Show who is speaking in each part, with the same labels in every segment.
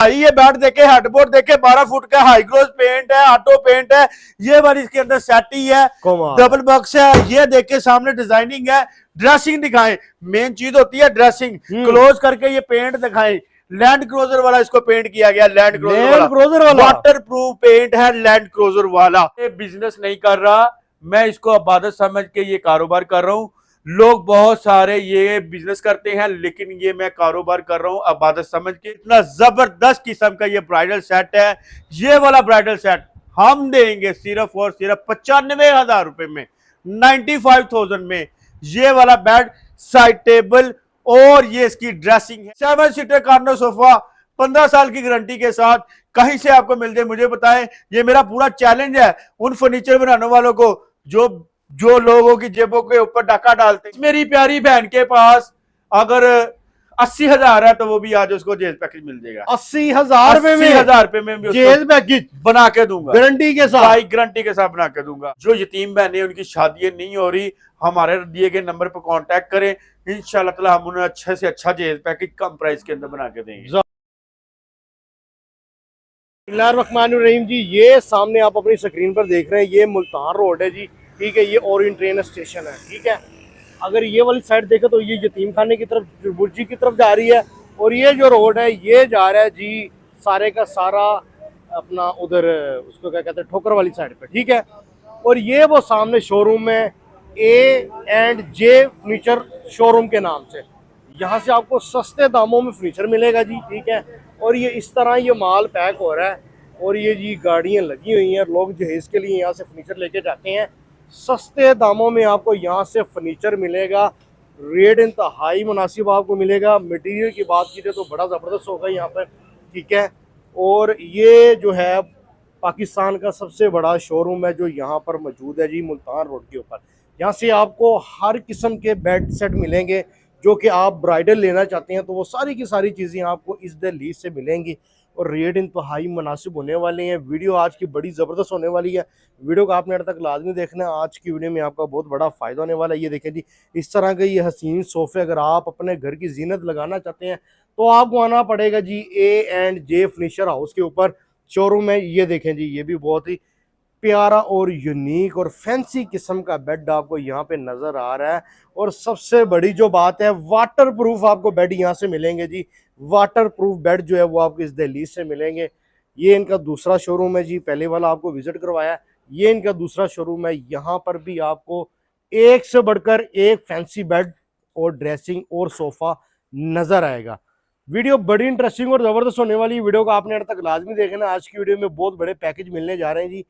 Speaker 1: ये बेड देखे, हेडबोर्ड देखे, 12 फुट का हाई ग्लोस पेंट है, ऑटो पेंट है। ये वाली इसके अंदर सेटी है, डबल बॉक्स है। ये देखे सामने डिजाइनिंग है। ड्रेसिंग दिखाएं, मेन चीज होती है ड्रेसिंग। क्लोज करके ये पेंट दिखाएं। लैंड क्रूजर वाला इसको पेंट किया गया, लैंड क्रूजर वाला वाटर प्रूफ पेंट है, लैंड क्रूजर वाला। ये बिजनेस नहीं कर रहा मैं, इसको इबादत समझ के ये कारोबार कर रहा हूं। लोग बहुत सारे ये बिजनेस करते हैं, लेकिन ये मैं कारोबार कर रहा हूं इबादत समझ के। इतना जबरदस्त किस्म का ये ब्राइडल सेट है। ये वाला ब्राइडल सेट हम देंगे सिर्फ और सिर्फ 95,000 रुपए में, 95,000 में। ये वाला बेड, साइड टेबल और ये इसकी ड्रेसिंग है। 7 सीटर कॉर्नर सोफा 15 साल की गारंटी के साथ। कहीं से आपको मिल जाए मुझे बताएं। ये मेरा पूरा चैलेंज है उन फर्नीचर बनाने वालों को जो लोगों की जेबों के ऊपर डाका डालते हैं। मेरी प्यारी बहन के पास अगर 80,000 है तो वो भी आज उसको जेल पैकेज मिल जाएगा।
Speaker 2: 80,000 रुपए में,
Speaker 1: 80,000 रुपए में भी
Speaker 2: जेल पैकेज
Speaker 1: बना के दूंगा,
Speaker 2: गारंटी के साथ।
Speaker 1: गारंटी के साथ बना के दूंगा। जो यतीम बहनें उनकी शादियां नहीं हो रही, हमारे दिए गए नंबर पर कांटेक्ट करें, इंशाल्लाह ताला हम उन्हें अच्छे से अच्छा जेल पैकेज कम प्राइस के अंदर बना के देंगे।
Speaker 2: बिस्मिल्लाहिर्रहमानिर्रहीम जी, ये सामने आप अपनी स्क्रीन पर देख रहे हैं, ये मुल्तान रोड है जी, ठीक है। ये ओरिएंट ट्रेन स्टेशन है, ठीक है। अगर ये वाली साइड देखें तो ये यतीम खाने की तरफ, बुर्जी की तरफ जा रही है। और ये जो रोड है ये जा रहा है जी सारे का सारा अपना उधर, उसको क्या कहते हैं, ठोकर वाली साइड पे, ठीक है। और ये वो सामने शोरूम है A&J फर्नीचर शोरूम के नाम से। यहाँ से आपको सस्ते दामों में फर्नीचर मिलेगा जी, ठीक है। और ये इस तरह ये माल पैक हो रहा है और ये जी गाड़ियाँ लगी हुई हैं, लोग जहेज के लिए यहाँ से फर्नीचर लेके जाते हैं। सस्ते दामों में आपको यहाँ से फर्नीचर मिलेगा, रेट इंतहाई मुनासिब आपको मिलेगा। मटेरियल की बात की जाए तो बड़ा ज़बरदस्त होगा यहाँ पर, ठीक है। और ये जो है पाकिस्तान का सबसे बड़ा शोरूम है जो यहाँ पर मौजूद है जी, मुल्तान रोड के ऊपर। यहाँ से आपको हर किस्म के बेड सेट मिलेंगे जो कि आप ब्राइडल लेना चाहते हैं, तो वो सारी की सारी चीज़ें आपको इस दहलीज से मिलेंगी और रेट इंतहाई मुनासिब होने वाले हैं। वीडियो आज की बड़ी ज़बरदस्त होने वाली है, वीडियो को आपने अंत तक लाजमी देखना है। आज की वीडियो में आपका बहुत बड़ा फ़ायदा होने वाला है। ये देखें जी, इस तरह के ये हसीन सोफ़े अगर आप अपने घर की जीनत लगाना चाहते हैं तो आपको आना पड़ेगा जी A&J फर्नीचर हाउस के ऊपर शोरूम है। ये देखें जी, ये भी बहुत ही प्यारा और यूनिक और फैंसी किस्म का बेड आपको यहाँ पे नज़र आ रहा है। और सबसे बड़ी जो बात है, वाटर प्रूफ आपको बेड यहाँ से मिलेंगे जी। वाटर प्रूफ बेड जो है वो आपको इस दहलीज से मिलेंगे। ये इनका दूसरा शोरूम है जी, पहले वाला आपको विजिट करवाया, ये इनका दूसरा शोरूम है। यहाँ पर भी आपको एक से बढ़कर एक फैंसी बेड और ड्रेसिंग और सोफ़ा नज़र आएगा। वीडियो बड़ी इंटरेस्टिंग और ज़बरदस्त होने वाली। वीडियो को आपने अंत तक लाजमी देखना। आज की वीडियो में बहुत बड़े पैकेज मिलने जा रहे हैं जी।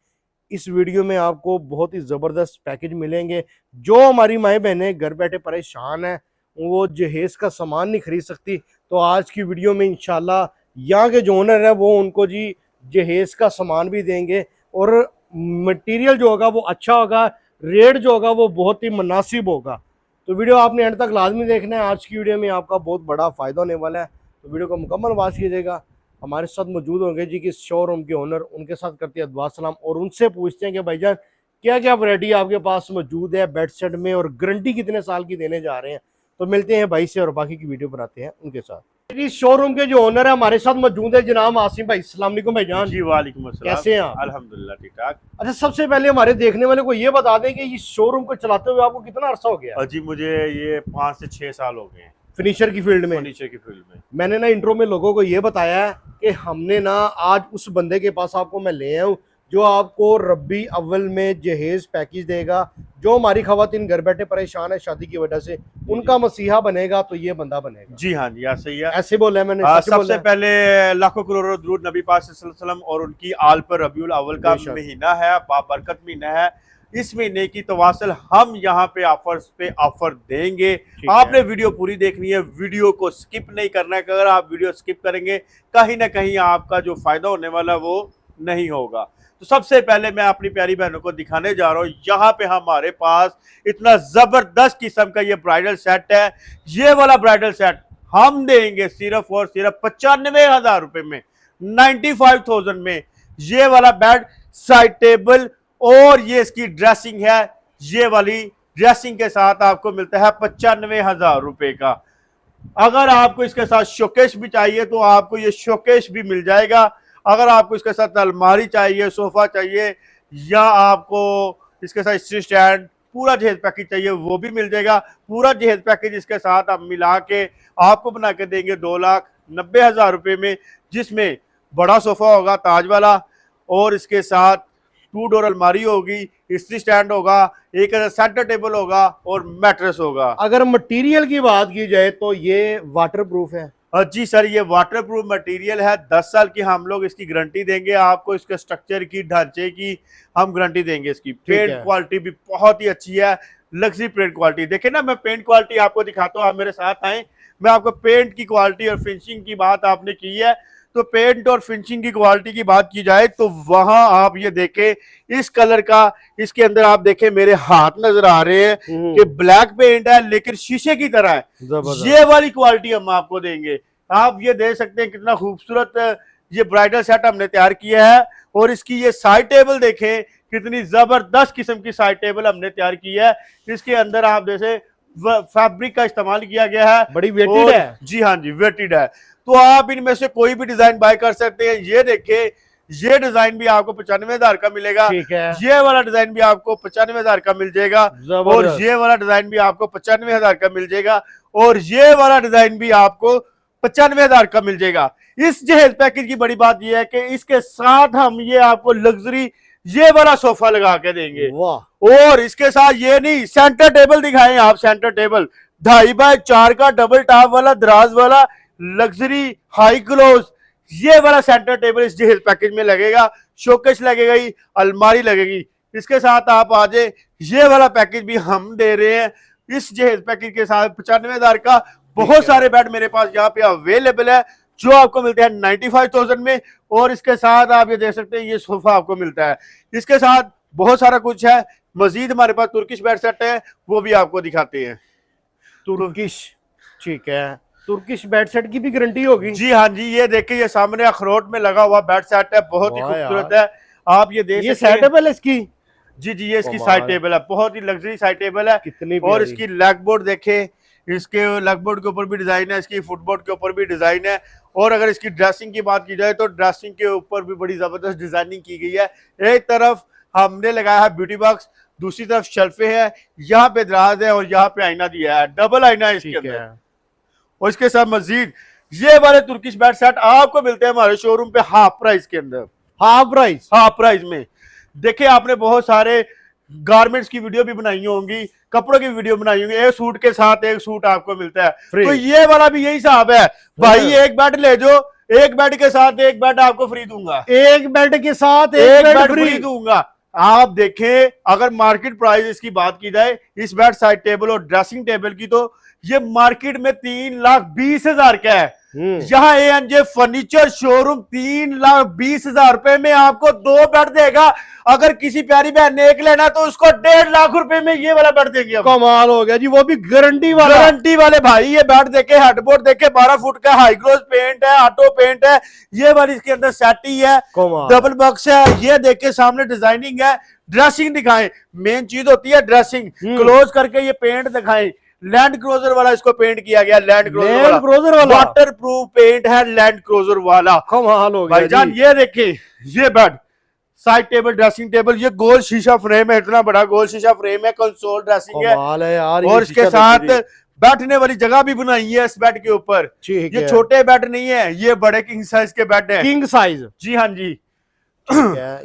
Speaker 2: इस वीडियो में आपको बहुत ही ज़बरदस्त पैकेज मिलेंगे। जो हमारी माएँ बहनें घर बैठे परेशान हैं, वो जहेज़ का सामान नहीं खरीद सकती, तो आज की वीडियो में इंशाल्लाह यहाँ के जो ओनर है वो उनको जी जहेज़ का सामान भी देंगे और मटेरियल जो होगा वो अच्छा होगा, रेट जो होगा वो बहुत ही मुनासिब होगा। तो वीडियो आपने एंड तक लाजमी देखना है। आज की वीडियो में आपका बहुत बड़ा फ़ायदा होने वाला है, तो वीडियो को मुकम्मल वॉच कीजिएगा। हमारे साथ मौजूद होंगे जी कि शोरूम के ओनर, उनके साथ करते हैं अदवा सलाम और उनसे पूछते हैं कि भाईजान क्या क्या वैरायटी आपके पास मौजूद है बेड सेट में और गारंटी कितने साल की देने जा रहे हैं। तो मिलते हैं भाई से और बाकी की वीडियो बनाते हैं उनके साथ। इस शोरूम के जो ओनर है हमारे साथ मौजूद है जनाब आसिम भाई। अस्सलाम वालेकुम भाईजान।
Speaker 1: जी वालेकुम अस्सलाम,
Speaker 2: कैसे हैं आप?
Speaker 1: अल्हम्दुलिल्लाह ठीक ठाक।
Speaker 2: अच्छा, सबसे पहले हमारे देखने वाले को ये बता दें कि इस शोरूम को चलाते हुए आपको कितना अरसा हो गया?
Speaker 1: जी मुझे ये 5 से 6 साल हो गए हैं
Speaker 2: फर्नीचर की फील्ड में।
Speaker 1: फर्नीचर की फील्ड में
Speaker 2: मैंने ना इंट्रो में लोगों को ये बताया है कि हमने ना आज उस बंदे के पास आपको मैं ले आया हूँ जो आपको रबी अव्वल में जहेज पैकेज देगा। जो हमारी खवातीन घर बैठे परेशान है शादी की वजह से, उनका मसीहा बनेगा तो ये बंदा बनेगा।
Speaker 1: जी हाँ जी, ऐसे ही है।
Speaker 2: ऐसे बोला है मैंने।
Speaker 1: सबसे पहले लाखों करोड़ों दुरूद नबी पाक सल्लल्लाहु अलैहि वसल्लम और उनकी आल पर। रबीउल अव्वल का महीना है, बाबरकत महीना है। इस महीने की तवासल हम यहाँ पे ऑफर देंगे। आपने वीडियो पूरी देखनी है, वीडियो को स्किप नहीं करना है। अगर आप वीडियो स्किप करेंगे कहीं ना कहीं आपका जो फायदा होने वाला वो नहीं होगा। तो सबसे पहले मैं अपनी प्यारी बहनों को दिखाने जा रहा हूँ, यहाँ पे हमारे पास इतना जबरदस्त किस्म का ये ब्राइडल सेट है। ये वाला ब्राइडल सेट हम देंगे सिर्फ और सिर्फ 95,000 रुपए में, 95,000 में। ये वाला बेड, साइड टेबल और ये इसकी ड्रेसिंग है। ये वाली ड्रेसिंग के साथ आपको मिलता है 95,000 रुपए का। अगर आपको इसके साथ शोकेस भी चाहिए तो आपको ये शोकेस भी मिल जाएगा। अगर आपको इसके साथ अलमारी चाहिए, सोफा चाहिए, या आपको इसके साथ स्टैंड, पूरा जहेज पैकेज चाहिए वो भी मिल जाएगा। पूरा जहेज पैकेज इसके साथ हम मिला के आपको बना के देंगे 2,90,000 रुपये में, जिसमें बड़ा सोफा होगा ताज वाला, और इसके साथ 2 डोर अलमारी होगी, इस्त्री स्टैंड होगा, एक सेंटर टेबल होगा और मैट्रेस होगा।
Speaker 2: अगर मटेरियल की बात की जाए तो ये वाटर प्रूफ है?
Speaker 1: जी सर, ये वाटर प्रूफ मटेरियल है। 10 साल की हम लोग इसकी गारंटी देंगे आपको, इसके स्ट्रक्चर की, ढांचे की हम गारंटी देंगे। इसकी पेंट क्वालिटी भी बहुत ही अच्छी है, लग्जरी पेंट क्वालिटी। देखे ना, मैं पेंट क्वालिटी आपको दिखाता हूँ, आप मेरे साथ आए, मैं आपको पेंट की क्वालिटी और फिनिशिंग की बात आपने की है, तो पेंट और फिनिशिंग की क्वालिटी की बात की जाए तो वहां आप ये देखें इस कलर का, इसके अंदर आप देखें मेरे हाथ नजर आ रहे हैं कि ब्लैक पेंट है लेकिन शीशे की तरह है। ये वाली क्वालिटी हम आपको देंगे। आप ये देख सकते हैं कितना खूबसूरत ये ब्राइडल सेट हमने तैयार किया है। और इसकी ये साइड टेबल देखें, कितनी जबरदस्त किस्म की साइड टेबल हमने तैयार की है। इसके अंदर आप जैसे फैब्रिक का इस्तेमाल किया गया है,
Speaker 2: बड़ी वेटेड है।
Speaker 1: जी हाँ जी, वेटेड है। तो आप इनमें से कोई भी डिजाइन बाय कर सकते हैं। ये देखिए, ये डिजाइन भी आपको 95,000 का मिलेगा,
Speaker 2: ठीक है।
Speaker 1: ये वाला डिजाइन भी आपको 95,000 का मिल जाएगा, और ये वाला डिजाइन भी आपको 95,000 का मिल जाएगा, और ये वाला डिजाइन भी आपको 95,000 का मिल जाएगा। इस जहेज पैकेज की बड़ी बात यह है कि इसके साथ हम ये आपको लग्जरी ये वाला सोफा लगा के देंगे। और इसके साथ ये नहीं, सेंटर टेबल दिखाएं आप, सेंटर टेबल 2.5x4 का डबल टॉप वाला, दराज वाला, लग्जरी हाई क्लोज, ये वाला सेंटर टेबल इस जहेज पैकेज में लगेगा। शोकेस लगेगा, ही अलमारी लगेगी। इसके साथ आप आ जाए, ये वाला पैकेज भी हम दे रहे हैं इस जहेज पैकेज के साथ 95,000 का। बहुत सारे बेड मेरे पास यहाँ पे अवेलेबल है जो आपको मिलते हैं 95,000 में, और इसके साथ आप ये देख सकते हैं ये सोफा आपको मिलता है। इसके साथ बहुत सारा कुछ है। मजीद हमारे पास तुर्किश बेड सेट है, वो भी आपको दिखाते हैं।
Speaker 2: तुर्किश, ठीक है। तुर्किश बेड सेट की भी गारंटी होगी?
Speaker 1: जी हाँ जी, ये देखिए, ये सामने अखरोट में लगा हुआ बेड सेट है, बहुत ही खूबसूरत है। आप ये देख सकते हैं।
Speaker 2: साइड टेबल है इसकी?
Speaker 1: जी जी, ये इसकी साइड टेबल है, बहुत ही लग्जरी साइड टेबल है।
Speaker 2: कितनी
Speaker 1: और इसकी लेग बोर्ड देखे, इसके लेग बोर्ड के ऊपर भी डिजाइन है, इसकी फुटबोर्ड के ऊपर भी डिजाइन है। और अगर इसकी ड्रेसिंग की बात की जाए तो ड्रेसिंग के ऊपर भी बड़ी जबरदस्त डिजाइनिंग की गई है। एक तरफ हमने लगाया है ब्यूटी बॉक्स, दूसरी तरफ शेल्फे है, यहाँ पे दराज है और यहाँ पे आईना दिया है, डबल आईना है इसके अंदर। और इसके साथ मजीद ये वाले तुर्किश बेड सेट आपको मिलते हैं हमारे शोरूम पे हाफ प्राइस के अंदर।
Speaker 2: हाफ प्राइस
Speaker 1: में देखिए, आपने बहुत सारे गारमेंट्स की वीडियो भी बनाई होंगी, कपड़ों की वीडियो बनाई होंगी, एक सूट के साथ एक सूट आपको मिलता है। तो ये वाला भी यही हिसाब है भाई, एक बेड ले जो, एक बेड के साथ एक बेड आपको फ्री दूंगा,
Speaker 2: एक बेड के साथ एक बेड फ्री दूंगा।
Speaker 1: आप देखें, अगर मार्केट प्राइस इसकी बात की जाए इस बेड साइड टेबल और ड्रेसिंग टेबल की, तो ये मार्केट में 3,20,000 का है। यहाँ ANJ फर्नीचर शोरूम 3,20,000 रुपए में आपको 2 बेड देगा। अगर किसी प्यारी बहन ने एक लेना तो उसको 1.5 लाख रुपए में ये वाला बेड देंगे।
Speaker 2: कमाल हो गया जी, वो भी गारंटी
Speaker 1: वाले भाई। ये बेड देखे, हेडबोर्ड देखे, 12 फुट का हाई ग्लोस पेंट है, ऑटो पेंट है, ये वाली इसके अंदर सेटी है, डबल बॉक्स है। ये देखे सामने डिजाइनिंग है। ड्रेसिंग दिखाएं, मेन चीज होती है ड्रेसिंग। क्लोज करके ये पेंट दिखाएं। लैंड क्रूजर वाला इसको पेंट किया गया, लैंड क्रूजर वाला वाटर प्रूफ पेंट है, लैंड क्रूजर वाला।
Speaker 2: कमाल हो गया
Speaker 1: भाईजान। ये देखिए, ये bed side table, dressing table, ये गोल शीशा फ्रेम है, इतना बड़ा गोल शीशा फ्रेम है, कंसोल ड्रेसिंग है यार। और इसके साथ बैठने वाली जगह भी बनाई है इस बेड के ऊपर। ये छोटे बेड नहीं है, ये बड़े किंग साइज के बेड है,
Speaker 2: किंग साइज।
Speaker 1: जी हाँ जी।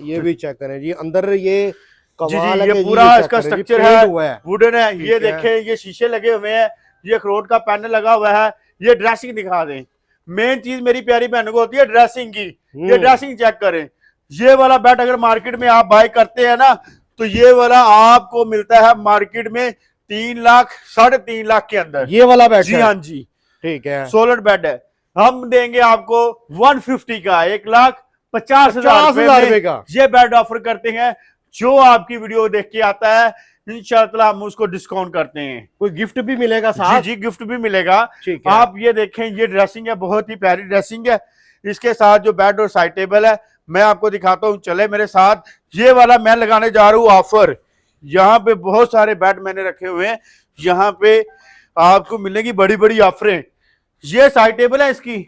Speaker 2: ये भी चेक करें जी, अंदर ये
Speaker 1: जी, ये पूरा इसका स्ट्रक्चर है, वुडन है। ये देखें, ये शीशे लगे हुए हैं, ये अखरोट का पैनल लगा हुआ है। ये ड्रेसिंग दिखा दें। मेन चीज मेरी प्यारी बहनों को होती है ड्रेसिंग की। ये ड्रेसिंग चेक करें। ये वाला बेड अगर मार्केट में आप बाय करते हैं ना, तो ये वाला आपको मिलता है मार्केट में 3 लाख 3.5 लाख के अंदर।
Speaker 2: ये वाला बेड?
Speaker 1: जी हाँ जी,
Speaker 2: ठीक है।
Speaker 1: सोलर बेड है। हम देंगे आपको 150 का, 1,50,000 रुपए का ये बेड ऑफर करते हैं। जो आपकी वीडियो देख के आता है इंशाअल्लाह हम उसको डिस्काउंट करते हैं।
Speaker 2: कोई गिफ्ट भी मिलेगा साथ?
Speaker 1: जी गिफ्ट भी मिलेगा। आप ये देखें, ये ड्रेसिंग है, बहुत ही प्यारी ड्रेसिंग है। इसके साथ जो बेड और साइड टेबल है मैं आपको दिखाता हूँ, चले मेरे साथ। ये वाला मैं लगाने जा रहा हूँ ऑफर। यहाँ पे बहुत सारे बेड मैंने रखे हुए हैं, यहाँ पे आपको मिलेगी बड़ी बड़ी ऑफरें। ये साइड टेबल है इसकी,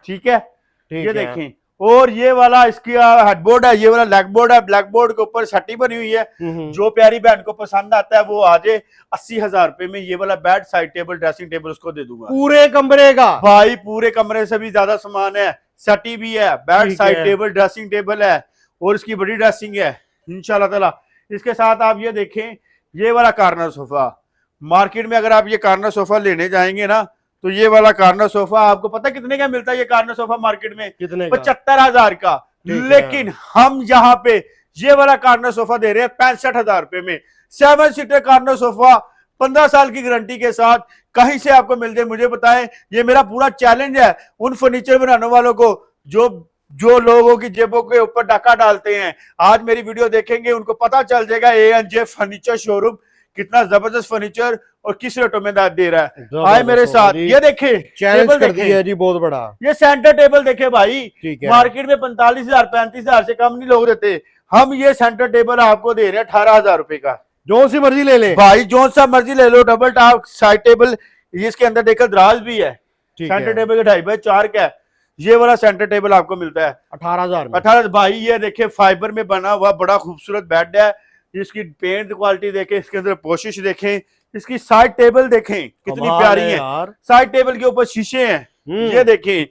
Speaker 1: ठीक है,
Speaker 2: ठीक
Speaker 1: ये
Speaker 2: है।
Speaker 1: देखें। और ये वाला इसकी हेडबोर्ड है, ये वाला लेग बोर्ड है, ब्लैक बोर्ड के ऊपर छठी बनी हुई है। जो प्यारी बहन को पसंद आता है वो आ जाए, 80,000 रुपए में ये वाला bed, side table, dressing table उसको दे दूंगा।
Speaker 2: पूरे कमरे का
Speaker 1: भाई पूरे कमरे से भी ज्यादा सामान है, सटी भी है, bed, side table, dressing table है और इसकी बड़ी ड्रेसिंग है इंशाल्लाह ताला। इसके साथ आप ये देखें, ये वाला कॉर्नर सोफा, मार्केट में अगर आप ये कॉर्नर सोफा लेने जाएंगे ना तो ये वाला कॉर्नर सोफा आपको पता कितने का मिलता है? ये कॉर्नर सोफा मार्केट में
Speaker 2: कितने का?
Speaker 1: 75,000 का। लेकिन हम यहाँ पे ये वाला कॉर्नर सोफा दे रहे हैं 65,000 रुपए में। 7 सीटर कॉर्नर सोफा 15 साल की गारंटी के साथ, कहीं से आपको मिल जाए मुझे बताएं। ये मेरा पूरा चैलेंज है उन फर्नीचर बनाने वालों को जो लोगों की जेबों के ऊपर डाका डालते हैं। आज मेरी वीडियो देखेंगे उनको पता चल जाएगा A&J फर्नीचर शोरूम कितना जबरदस्त फर्नीचर और किस रेटों में दे रहा है। आए मेरे साथ, ये देखे
Speaker 2: चैलेंज कर दिया जी, बहुत बड़ा।
Speaker 1: ये सेंटर टेबल देखे भाई,
Speaker 2: ठीक है।
Speaker 1: मार्केट में 45,000 35,000 से कम नहीं लोग देते। हम ये सेंटर टेबल आपको दे रहे हैं 18,000 रुपए का।
Speaker 2: जो सी मर्जी ले ले
Speaker 1: भाई, जो सा मर्जी ले लो। डबल टॉप साइड टेबल, इसके अंदर देखो दराज भी है। सेंटर टेबल का 2.5x4 का है। ये वाला सेंटर टेबल आपको मिलता है
Speaker 2: 18,000 में।
Speaker 1: 18। भाई ये देखे फाइबर में बना हुआ बड़ा खूबसूरत बेड है। इसकी पेंट क्वालिटी देखें, इसके अंदर पोशिश देखें, इसकी साइड टेबल देखें कितनी प्यारी है। साइड टेबल के ऊपर शीशे हैं, ये देखें।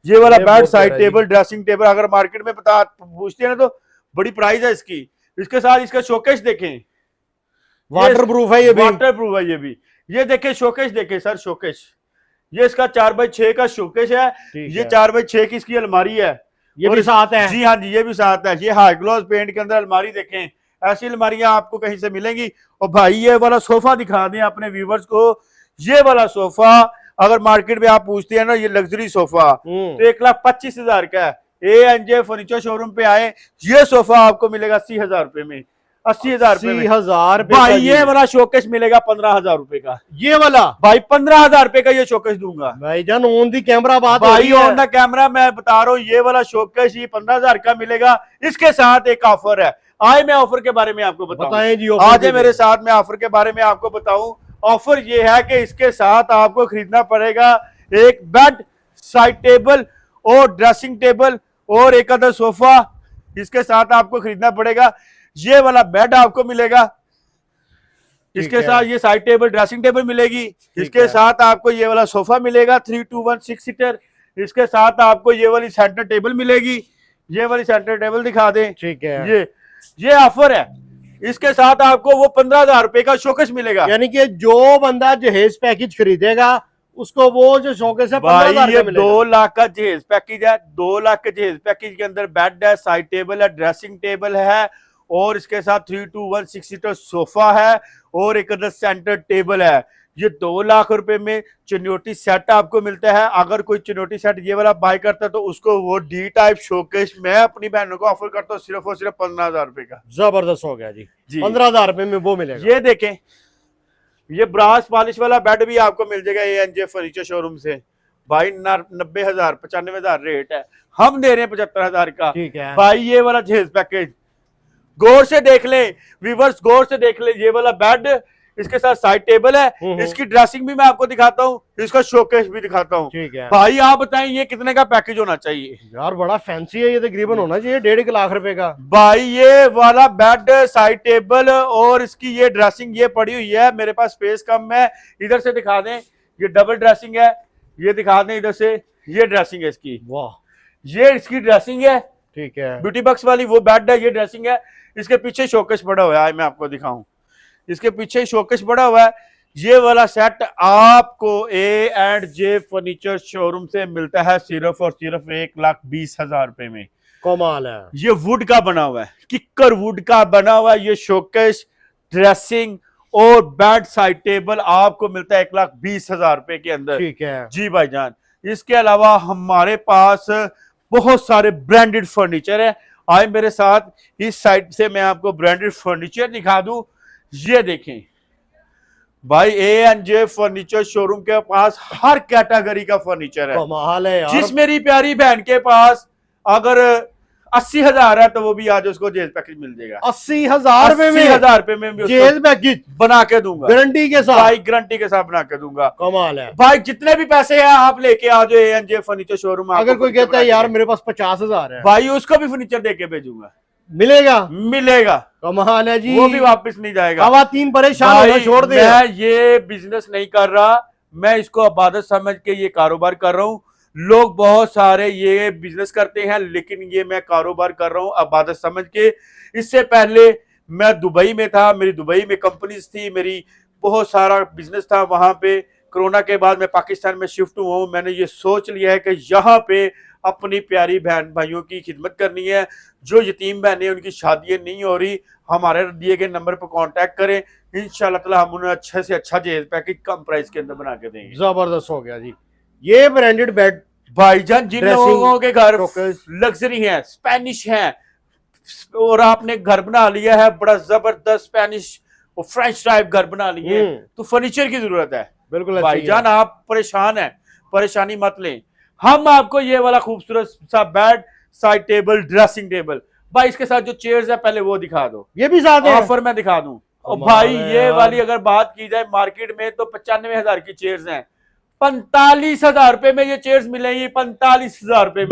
Speaker 1: ये वाला bed, side table, dressing table अगर मार्केट में पूछते हैं ना तो बड़ी प्राइस है इसकी। इसके साथ इसका शोकेस देखें,
Speaker 2: वाटर प्रूफ है, ये भी
Speaker 1: वाटर प्रूफ है। ये भी ये देखें, शोकेस देखें सर, शोकेस। ये इसका 4x6 का शोकेस है। ये 4x6 की इसकी अलमारी है,
Speaker 2: ये भी साथ है।
Speaker 1: जी हाँ जी, ये भी साथ है। ये हाई ग्लॉस पेंट के अंदर अलमारी देखें, ऐसी अलमारियां आपको कहीं से मिलेंगी। और भाई ये वाला सोफा दिखा दें अपने व्यूवर्स को। ये वाला सोफा अगर मार्केट में आप पूछते हैं ना, ये लग्जरी सोफा तो 1,25,000 का है। A&J फर्नीचर शोरूम पे आए, ये सोफा आपको मिलेगा 80,000 रुपए में। 80,000 रुपए में।
Speaker 2: 80,000
Speaker 1: भाई ये वाला शोकेस मिलेगा 15,000 रुपए का।
Speaker 2: ये वाला भाई
Speaker 1: 15,000 रुपए का ये शोकेस दूंगा
Speaker 2: भाई जान। ऑन दी कैमरा बात
Speaker 1: भाई, ऑन द कैमरा मैं बता रहा हूँ। ये वाला शोकेस ये 15,000 का मिलेगा। इसके साथ एक ऑफर है। आए मैं ऑफर के बारे में आपको बताएं जी। आज मेरे साथ में ऑफर के बारे में आपको बताऊं। ऑफर ये है कि इसके साथ आपको खरीदना पड़ेगा एक बेड, साइड टेबल और ड्रेसिंग टेबल और एक अदर सोफा। इसके साथ आपको खरीदना पड़ेगा। ये वाला बेड आपको मिलेगा, इसके साथ ये साइड टेबल, ड्रेसिंग टेबल मिलेगी। इसके साथ आपको ये वाला सोफा मिलेगा 3-2-1 6 सीटर। इसके साथ आपको ये वाली सेंटर टेबल मिलेगी। ये वाली सेंटर टेबल दिखा दें, ठीक है। ये ऑफर है। इसके साथ आपको वो 15,000 रुपए का शोकेस मिलेगा।
Speaker 2: यानी कि जो बंदा जहेज पैकेज खरीदेगा उसको वो जो शोकेस है 15,000 का मिलेगा।
Speaker 1: 2 लाख का जहेज पैकेज है। 2 लाख के जहेज पैकेज के अंदर बेड है, साइड टेबल है, ड्रेसिंग टेबल है और इसके साथ 3-2-1 6 सीटर सोफा है और एक अदर सेंटर टेबल है। ये 2 लाख रुपए में चुनौती सेट आपको मिलता है। अगर कोई चुनौती सेट ये वाला बाय करता है तो उसको वो डी टाइप शोकेस मैं अपनी बहनों को ऑफर करता हूँ सिर्फ और सिर्फ 15,000 रुपए का।
Speaker 2: जबरदस्त हो गया जी। 15,000 रुपए में वो मिलेगा।
Speaker 1: ये देखें, ये ब्रास पॉलिश वाला बेड भी आपको मिल जाएगा A&J फर्नीचर शोरूम से। भाई 90,000 95,000 रेट है, हम दे रहे हैं 75,000 का।
Speaker 2: ठीक है
Speaker 1: भाई ये वाला जहेज पैकेज गौर से देख ले व्यूअर्स, गौर से देख ले। ये वाला बेड, इसके साथ साइड टेबल है, इसकी ड्रेसिंग भी मैं आपको दिखाता हूँ, इसका शोकेस भी दिखाता हूँ।
Speaker 2: ठीक है
Speaker 1: भाई आप बताएं ये कितने का पैकेज होना चाहिए?
Speaker 2: यार बड़ा फैंसी है ये, तकरीबन होना चाहिए 1.5 लाख रुपए का।
Speaker 1: भाई ये वाला बेड, साइड टेबल और इसकी ये ड्रेसिंग ये पड़ी हुई है। मेरे पास स्पेस कम है, इधर से दिखा दें। ये डबल ड्रेसिंग है, ये दिखा दें इधर से। ये ड्रेसिंग है इसकी, वाह, ये इसकी ड्रेसिंग है। ठीक है, ब्यूटी बॉक्स वाली वो बेड है, ये ड्रेसिंग है। इसके पीछे शोकेस पड़ा हुआ है, मैं आपको दिखाऊं। इसके पीछे शोकेस पड़ा हुआ है। ये वाला सेट आपको A&J फर्नीचर शोरूम से मिलता है सिर्फ और सिर्फ 1,20,000 रुपए में।
Speaker 2: कमाल है।
Speaker 1: ये वुड का बना हुआ है, किक्कर वुड का बना हुआ है। ये शोकेस, ड्रेसिंग और बेड, साइड टेबल आपको मिलता है 1,20,000 रुपए के अंदर। ठीक है जी भाईजान। इसके अलावा हमारे पास बहुत सारे ब्रांडेड फर्नीचर है। आए मेरे साथ, इस साइड से मैं आपको ब्रांडेड फर्नीचर दिखा दूं। ये देखें भाई, A&J फर्नीचर शोरूम के पास हर कैटेगरी का फर्नीचर है।
Speaker 2: कमाल है यार।
Speaker 1: जिस मेरी प्यारी बहन के पास अगर 80,000 है तो वो भी आज उसको जेज पैकेज मिल जाएगा।
Speaker 2: 80,000 रुपए में
Speaker 1: 80,000 रुपए में भी
Speaker 2: जेज पैकेज
Speaker 1: बना के दूंगा,
Speaker 2: गारंटी के साथ
Speaker 1: भाई गारंटी के साथ बना के दूंगा।
Speaker 2: कमाल है
Speaker 1: भाई जितने भी पैसे हैं आप लेके आ जाओ ANJ फर्नीचर शोरूम।
Speaker 2: अगर कोई कहता है यार मेरे पास 50,000 है,
Speaker 1: भाई उसको भी फर्नीचर दे के भेजूंगा,
Speaker 2: मिलेगा
Speaker 1: मिलेगा,
Speaker 2: कमाल है जी।
Speaker 1: वो भी वापस नहीं जाएगा।
Speaker 2: खवातीन परेशान होना छोड़ दे।
Speaker 1: मैं ये बिजनेस नहीं कर रहा, मैं इसको इबादत समझ के ये कारोबार कर रहा हूँ। लोग बहुत सारे ये बिजनेस करते हैं, लेकिन ये मैं कारोबार कर रहा हूँ इबादत समझ के। इससे पहले मैं दुबई में था, मेरी दुबई में कंपनीज थी, मेरी बहुत सारा बिजनेस था वहां पे। कोरोना के बाद मैं पाकिस्तान में शिफ्ट हुआ हूँ। मैंने ये सोच लिया है कि यहाँ पे अपनी प्यारी बहन भाइयों की खिदमत करनी है। जो यतीम बहनें उनकी शादियां नहीं हो रही, हमारे दिए गए नंबर पर कांटेक्ट करें, इंशाल्लाह ताला हम उन्हें अच्छे से अच्छा जेज पैकेज कम प्राइस के अंदर बना के देंगे।
Speaker 2: जबरदस्त हो गया जी। ये ब्रांडेड बेड
Speaker 1: भाईजान जिन
Speaker 2: Dressing,
Speaker 1: लोगों के घर
Speaker 2: showcase।
Speaker 1: लग्जरी है, स्पेनिश है, और आपने घर बना लिया है बड़ा जबरदस्त स्पेनिश और फ्रेंच टाइप घर बना लिए, तो फर्नीचर की जरूरत है।
Speaker 2: बिल्कुल
Speaker 1: भाईजान आप परेशान हैं, परेशानी मत लें। हम आपको ये वाला खूबसूरत सा bed, side table, dressing table, भाई इसके साथ जो चेयर्स है पहले वो दिखा दो,
Speaker 2: ये भी साथ है
Speaker 1: ऑफर में दिखा दूं। और भाई ये वाली अगर बात की जाए मार्केट में तो 95,000 की चेयर्स हैं, 45,000 रुपए में ये चेयर्स मिलेंगी। 45,000 रुपए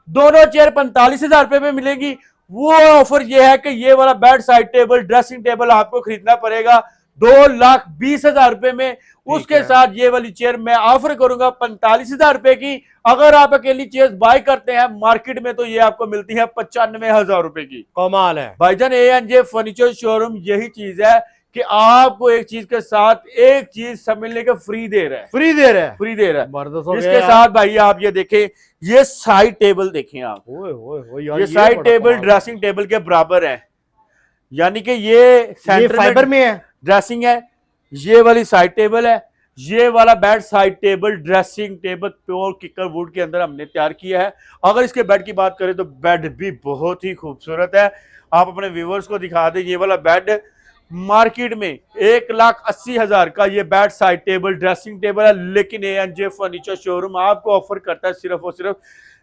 Speaker 1: दोनों चेयर 45,000 रुपए में मिलेंगी। वो ऑफर ये है कि ये वाला bed, side table, dressing table आपको खरीदना पड़ेगा 2,20,000 रुपए में। उसके साथ ये वाली चेयर मैं ऑफर करूंगा 45,000 रुपए की। अगर आप अकेली चेयर बाय करते हैं मार्केट में तो ये आपको मिलती है 95,000 रुपए की।
Speaker 2: कमाल है
Speaker 1: भाईजान ANJ फर्नीचर शोरूम यही चीज है कि आपको एक चीज के साथ एक चीज समझने के फ्री दे रहा है,
Speaker 2: फ्री दे रहा है,
Speaker 1: फ्री दे रहा है। इसके
Speaker 2: गया।
Speaker 1: साथ भाई आप ये देखें, ये साइड टेबल देखें आप, ये साइड टेबल ड्रेसिंग टेबल के बराबर है, यानी कि ये सेंटर
Speaker 2: फाइबर में है,
Speaker 1: ड्रेसिंग है। ये वाली साइड टेबल है, ये वाला bed side table dressing table pure kicker would के अंदर हमने तैयार किया है। अगर इसके बेड की बात करें तो बेड भी बहुत ही खूबसूरत है। आप अपने व्यूअर्स को दिखा दें, ये वाला बेड मार्केट में 1,80,000 का ये bed side table dressing table है, लेकिन ANJ फर्नीचर शोरूम आपको ऑफर करता है सिर्फ और सिर्फ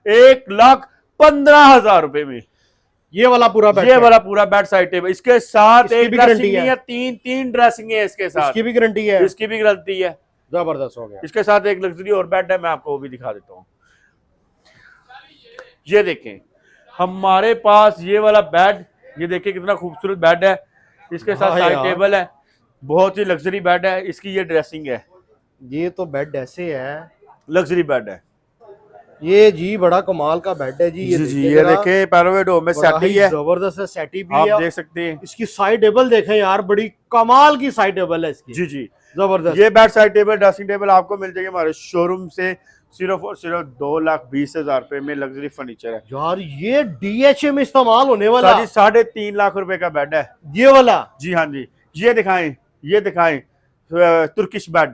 Speaker 1: 1,15,000 रुपए में।
Speaker 2: ये वाला पूरा
Speaker 1: बेड साइड टेबल, इसके साथ एक ड्रेसिंग
Speaker 2: है,
Speaker 1: तीन ड्रेसिंग है इसके साथ,
Speaker 2: इसकी भी गारंटी है,
Speaker 1: इसकी भी गारंटी है।
Speaker 2: जबरदस्त हो गया।
Speaker 1: इसके साथ एक लग्जरी और बेड है, मैं आपको वो भी दिखा देता हूँ। ये देखें हमारे पास ये वाला बेड, ये देखिए कितना खूबसूरत बेड है। इसके साथ साइड टेबल है, बहुत ही लग्जरी बेड है। इसकी ये ड्रेसिंग है,
Speaker 2: ये तो बेड ऐसे है,
Speaker 1: लग्जरी बेड है
Speaker 2: ये जी, बड़ा कमाल का बेड है जी।
Speaker 1: ये देखें पैरोवेडो में सेटी है,
Speaker 2: जबरदस्त है, सेटी भी
Speaker 1: आप
Speaker 2: है,
Speaker 1: देख सकते हैं।
Speaker 2: इसकी साइड टेबल देखें यार, बड़ी कमाल की साइड टेबल है इसकी।
Speaker 1: जी जी
Speaker 2: जबरदस्त।
Speaker 1: ये bed side table dressing table आपको मिल जाएगी हमारे शोरूम से सिर्फ और सिर्फ 2,20,000 रुपए में। लग्जरी फर्नीचर है
Speaker 2: यार, ये DHA में इस्तेमाल होने वाला
Speaker 1: 3.5 लाख रुपए का बेड है
Speaker 2: ये वाला।
Speaker 1: जी हाँ जी, ये दिखाएं तुर्किश बेड।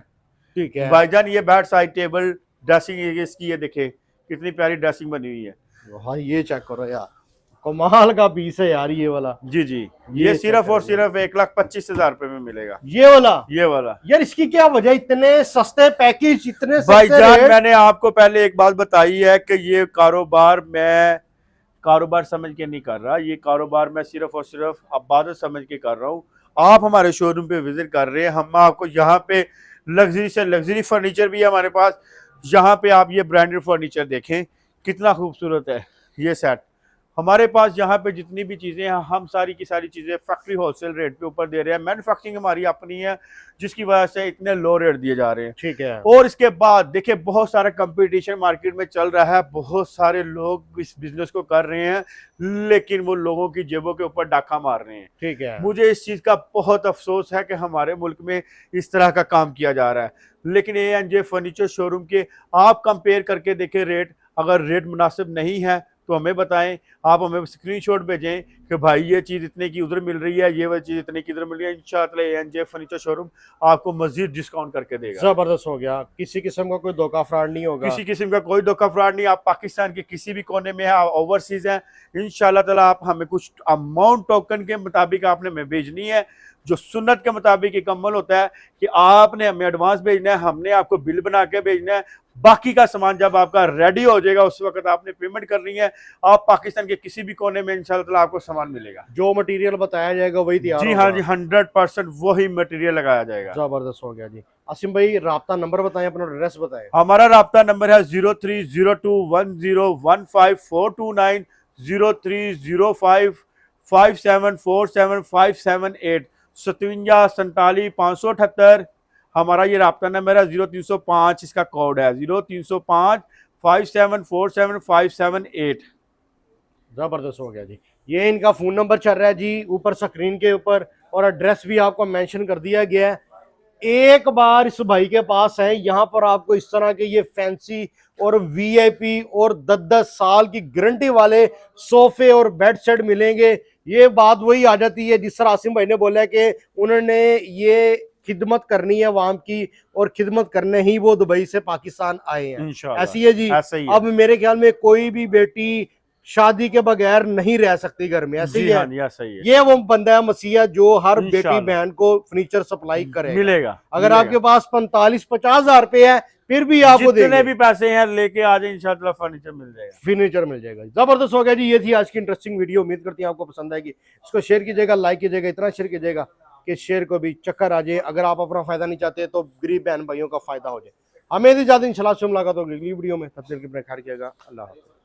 Speaker 2: ठीक है
Speaker 1: भाईजान, ये बेड साइड टेबल ड्रेसिंग इसकी, ये देखे कितनी प्यारी ड्रेसिंग बनी हुई है।
Speaker 2: हाँ, ये चेक करो यार, कमाल का पीस है यार ये वाला।
Speaker 1: जी जी, ये सिर्फ और सिर्फ 1,25,000 रुपए में मिलेगा
Speaker 2: ये वाला।
Speaker 1: यार
Speaker 2: इसकी क्या वजह, इतने सस्ते पैकेज, इतने
Speaker 1: भाईजान मैंने आपको पहले एक बात बताई है कि ये कारोबार मैं कारोबार समझ के नहीं कर रहा, ये कारोबार मैं सिर्फ और सिर्फ इबादत समझ के कर रहा हूँ। आप हमारे शोरूम पे विजिट कर रहे हैं, हम आपको यहाँ पे लग्जरी से लग्जरी फर्नीचर भी है हमारे पास। यहाँ पे आप ये ब्रांडेड फर्नीचर देखें कितना खूबसूरत है। ये सेट हमारे पास, यहाँ पे जितनी भी चीज़ें हैं हम सारी की सारी चीज़ें फैक्ट्री होलसेल रेट पे ऊपर दे रहे हैं। मैन्युफैक्चरिंग हमारी अपनी है, जिसकी वजह से इतने लो रेट दिए जा रहे हैं।
Speaker 2: ठीक है।
Speaker 1: और इसके बाद देखिए बहुत सारा कंपटीशन मार्केट में चल रहा है, बहुत सारे लोग इस बिजनेस को कर रहे हैं, लेकिन वो लोगों की जेबों के ऊपर डाका मार रहे हैं।
Speaker 2: ठीक है।
Speaker 1: मुझे इस चीज़ का बहुत अफसोस है कि हमारे मुल्क में इस तरह का काम किया जा रहा है। लेकिन ANJ फर्नीचर शोरूम के आप कंपेयर करके देखें रेट, अगर रेट मुनासिब नहीं है तो हमें बताएं, आप हमें स्क्रीनशॉट भेजें कि भाई ये चीज़ इतने की उधर मिल रही है, ये वह चीज़ इतने की इधर मिल रही है। इंशाअल्लाह ANJ फर्नीचर शोरूम आपको मजीद डिस्काउंट करके देगा।
Speaker 2: जबरदस्त हो गया, किसी किस्म का कोई धोखा फ्रॉड नहीं होगा,
Speaker 1: किसी किस्म का कोई धोखा फ्रॉड नहीं। आप पाकिस्तान के किसी भी कोने में है, ओवरसीज हैं, इंशाअल्लाह ताला आप हमें कुछ अमाउंट टोकन के मुताबिक आपने हमें भेजनी है, जो सुन्नत के मुताबिक एक अमल होता है कि आपने हमें एडवांस भेजना है, हमने आपको बिल बना के भेजना है। बाकी का सामान जब आपका रेडी हो जाएगा उस वक्त आपने पेमेंट करनी है। आप पाकिस्तान के किसी भी कोने में इंशाल्लाह आपको सामान मिलेगा।
Speaker 2: जो मटेरियल बताया जाएगा वही तैयार
Speaker 1: जी
Speaker 2: होगा।
Speaker 1: हाँ जी, 100% वही मटेरियल लगाया जाएगा।
Speaker 2: जबरदस्त हो गया जी। आसिम भाई राब्ता नंबर बताएं, अपना एड्रेस बताएं।
Speaker 1: हमारा राब्ता नंबर है 030210154290, 030557475778, 57 हमारा ये राब्ता नंबर है। 0305 इसका कोड है, 030557475778।
Speaker 2: जबरदस्त हो गया जी। ये इनका फोन नंबर चल रहा है जी ऊपर स्क्रीन के ऊपर, और एड्रेस भी आपको मेंशन कर दिया गया है। एक बार इस भाई के पास है, यहाँ पर आपको इस तरह के ये फैंसी और वीआईपी और 10-10 साल की गारंटी वाले सोफे और बेड सेट मिलेंगे। ये बात वही आ जाती है जिस तरह आसिम भाई ने बोला कि उन्होंने ये खिदमत करनी है अवाम की, और खिदमत करने ही वो दुबई से पाकिस्तान आए हैं।
Speaker 1: इंशाल्लाह
Speaker 2: ऐसी है जी।
Speaker 1: ऐसा ही है।
Speaker 2: अब मेरे ख्याल में कोई भी बेटी शादी के बगैर नहीं रह सकती घर में, ऐसे ही
Speaker 1: जी हाँ
Speaker 2: है।
Speaker 1: जी, ऐसा ही है।
Speaker 2: ये वो बंदा है मसीहा जो हर बेटी
Speaker 1: इंशाल्लाह।
Speaker 2: बहन को फर्नीचर सप्लाई करेगा।
Speaker 1: मिलेगा।
Speaker 2: अगर आपके पास 45-50 हजार रुपए है फिर भी आपको
Speaker 1: जितने भी पैसे हैं लेके आ जाए, इंशाल्लाह फर्नीचर मिल जाएगा।
Speaker 2: फर्नीचर मिल जाएगा। जबरदस्त हो गया जी। ये थी आज की इंटरेस्टिंग वीडियो, उम्मीद करती हूँ आपको पसंद आएगी। इसको शेयर कीजिएगा, लाइक कीजिएगा, इतना शेयर कीजिएगा कि शेयर को भी चक्कर आ जाए। अगर आप अपना फायदा नहीं चाहते तो गरीब बहन भाइयों का फायदा हो जाए। हमें इजाजत, इंशाल्लाह से मुलाकात होगी अगली वीडियो में। तब तक के अपना ख्याल रखिएगा। अल्लाह हाफ़िज़।